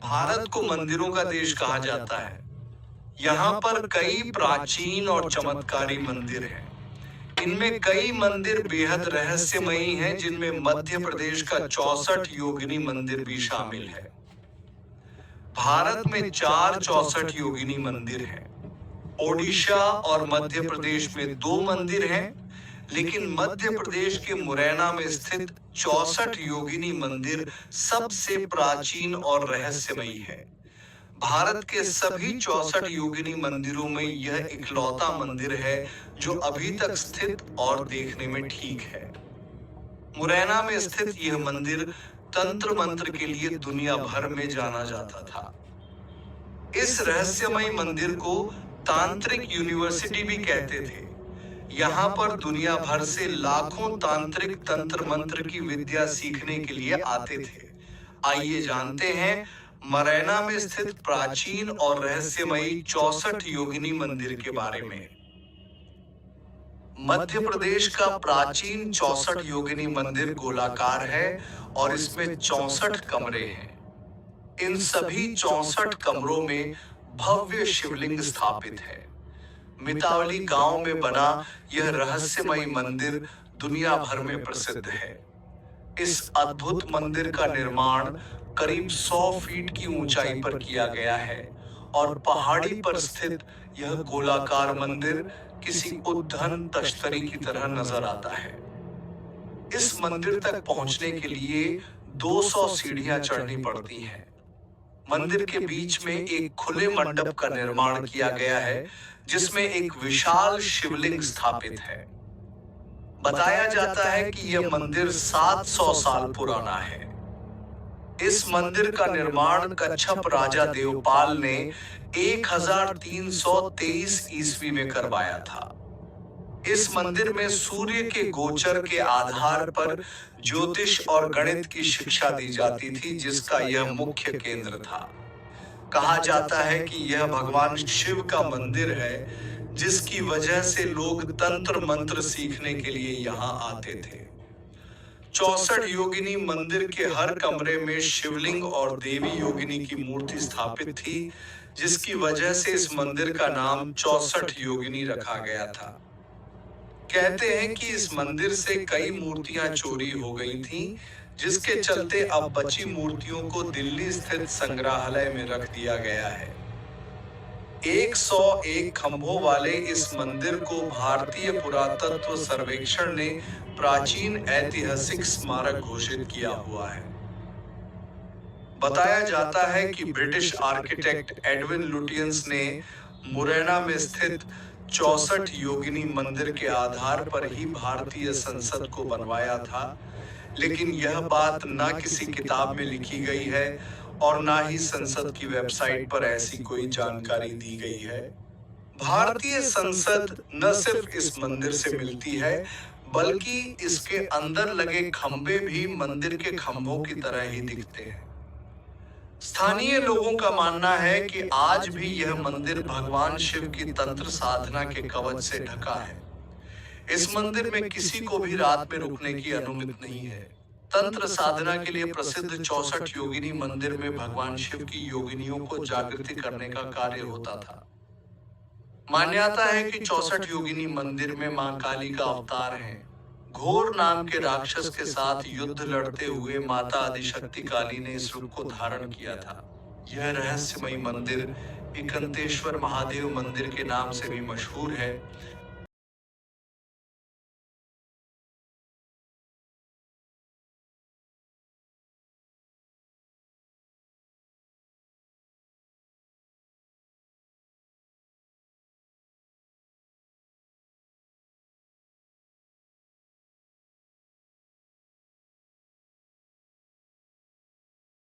भारत को मंदिरों का देश कहा जाता है। यहाँ पर कई प्राचीन और चमत्कारी मंदिर हैं। इनमें कई मंदिर बेहद रहस्यमयी हैं, जिनमें मध्य प्रदेश का 64 योगिनी मंदिर भी शामिल है। भारत में 4 64 योगिनी मंदिर हैं। ओडिशा और मध्य प्रदेश में 2 मंदिर हैं, लेकिन मध्य प्रदेश के मुरैना में स्थित 64 योगिनी मंदिर सबसे प्राचीन और रहस्यमयी है। भारत के सभी 64 योगिनी मंदिरों में यह इकलौता मंदिर है जो अभी तक स्थित और देखने में ठीक है। मुरैना में स्थित यह मंदिर तंत्र मंत्र के लिए दुनिया भर में जाना जाता था। इस रहस्यमय मंदिर को तांत्रिक यूनिवर्सिटी भी कहते थे। यहाँ पर दुनिया भर से लाखों तांत्रिक तंत्र मंत्र की विद्या सीखने के लिए आते थे। आइए जानते हैं मुरैना में स्थित प्राचीन और रहस्यमयी 64 योगिनी मंदिर के बारे में। मध्य प्रदेश का प्राचीन 64 योगिनी मंदिर गोलाकार है और इसमें 64 कमरे हैं। इन सभी 64 कमरों में भव्य शिवलिंग स्थापित है। मितावली गांव में बना यह रहस्यमय मंदिर दुनिया भर में प्रसिद्ध है। इस अद्भुत मंदिर का निर्माण करीब 100 फीट की ऊंचाई पर किया गया है और पहाड़ी पर स्थित यह गोलाकार मंदिर किसी उद्धन तश्तरी की तरह नजर आता है। इस मंदिर तक पहुंचने के लिए 200 सीढ़ियां चढ़नी पड़ती हैं। मंदिर के बीच में एक खुले मंडप का निर्माण किया गया है, जिसमें एक विशाल शिवलिंग स्थापित है। बताया जाता है कि यह मंदिर 700 साल पुराना है। इस मंदिर का निर्माण कच्छप राजा देवपाल ने 1323 ईस्वी में करवाया था। इस मंदिर में सूर्य के गोचर के आधार पर ज्योतिष और गणित की शिक्षा दी जाती थी, जिसका यह मुख्य केंद्र था। कहा जाता है कि यह भगवान शिव का मंदिर है, जिसकी वजह से लोग तंत्र मंत्र सीखने के लिए यहाँ आते थे। 64 योगिनी मंदिर के हर कमरे में शिवलिंग और देवी योगिनी की मूर्ति स्थापित थी, जिसकी वजह से इस मंदिर का नाम 64 योगिनी रखा गया था। कहते हैं कि इस मंदिर से कई मूर्तियां चोरी हो गई थीं, जिसके चलते अब बची मूर्तियों को दिल्ली स्थित संग्रहालय में रख दिया गया है। 101 खंभों वाले इस मंदिर को भारतीय पुरातत्व सर्वेक्षण ने प्राचीन ऐतिहासिक स्मारक घोषित किया हुआ है। बताया जाता है कि ब्रिटिश आर्किटेक्ट एडविन लुटियंस ने मुरैना में स्थित 64 योगिनी मंदिर के आधार पर ही भारतीय संसद को बनवाया था, लेकिन यह बात ना किसी किताब में लिखी गई है और ना ही संसद की वेबसाइट पर ऐसी कोई जानकारी दी गई है। भारतीय संसद न सिर्फ इस मंदिर से मिलती है, बल्कि इसके अंदर लगे खंभे भी मंदिर के खंभों की तरह ही दिखते हैं। स्थानीय लोगों का मानना है कि आज भी यह मंदिर भगवान शिव की तंत्र साधना के कवच से ढका है। इस मंदिर में किसी को भी रात में रुकने की अनुमति नहीं है। तंत्र साधना के लिए प्रसिद्ध 64 योगिनी मंदिर में भगवान शिव की योगिनियों को जागृति करने का कार्य होता था। मान्यता है कि 64 योगिनी मंदिर में मां काली का अवतार है। घोर नाम के राक्षस के साथ युद्ध लड़ते हुए माता आदिशक्ति काली ने इस रूप को धारण किया था। यह रहस्यमय मंदिर एकंतेश्वर महादेव मंदिर के नाम से भी मशहूर है।